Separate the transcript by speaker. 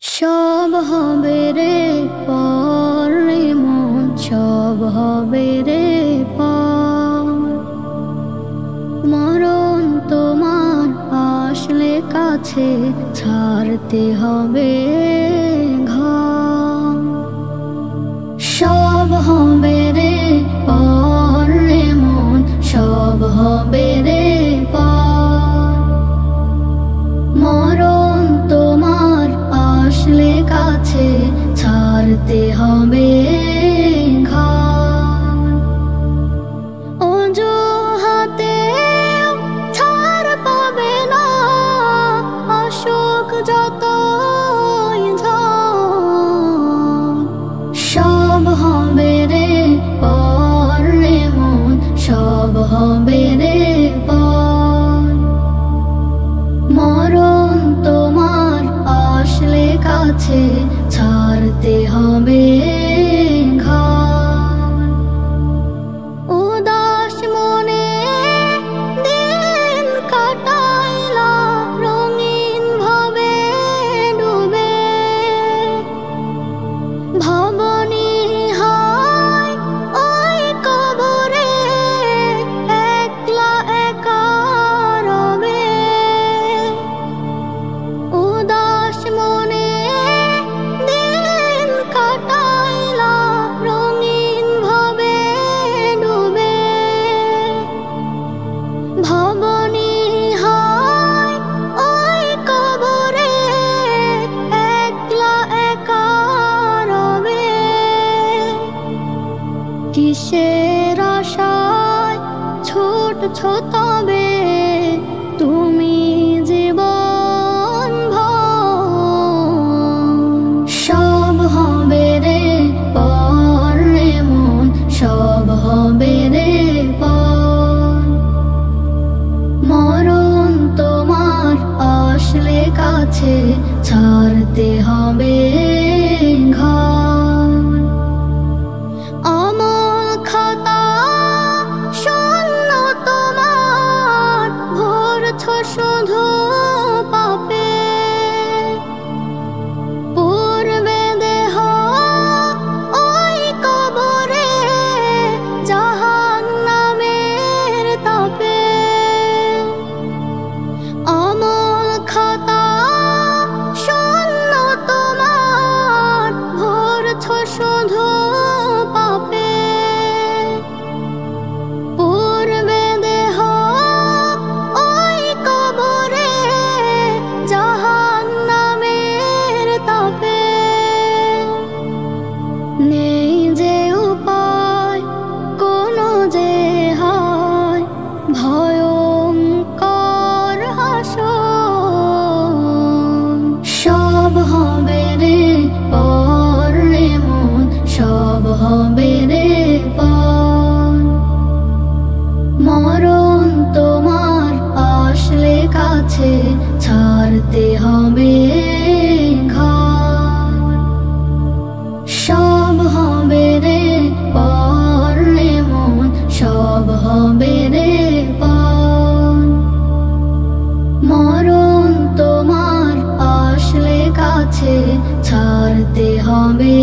Speaker 1: সব হবে রে পর রে মন, সব হবে রে পর। মরণ তোমার আসলে কাছে, ছাড়তে হবে ঘর। সব হবে রে পর রে মন, সব হবে রে পর। মরণ তোমার আসলে কাছে, ছাড়তে হবে ঘর। অজুহাতে ছাড় পাবে না, আসুক যতই ঝড়। সব হবে রে পর রে মন, সব হবে রে পর। মরণ তোমার আসলে কাছে, ছাড়তে হবে ঘর। উদাস মনে দিন কাটাইলা, রঙিন ভাবে ডুবে। ভাবনি হায় ওই কবরে, একলা একা রবে। উদাস মনে দিন কাটাইলা, রঙিন ভাবে ডুবে। ভাবনি হায় ওই কবরে, একলা একা রবে। কিসের আশায় ছুটছ তবে তুমি জীবন ভর। সব হবে রে পর রে মন, সব হবে রে পর। মরণ তোমার আসলে কাছে, ছাড়তে হবে ঘর। আমল খাতা শূন্য তোমার, ভরছ শুধু পাপে। পূর্বে দেহ ওই কবরে, জাহান্নামের তাপে। আমল খাতা শূন্য তোমার, ভরছ শুধু পাপে। পূর্বে দেহ ওই কবরে, জাহান্নামের তাপে। নেই যে উপায় কোনো যে হয়, ভয়ঙ্কর হাসর। সব হবে রে পর রে মন, সব হবে রে পর। মরণ তোমার আসলে কাছে, ছাড়তে হবে ঘর। সব হবে রে পর রে মন, সব হবে রে পর। মরণ তোমার আসলে কাছে, ছাড়তে হবে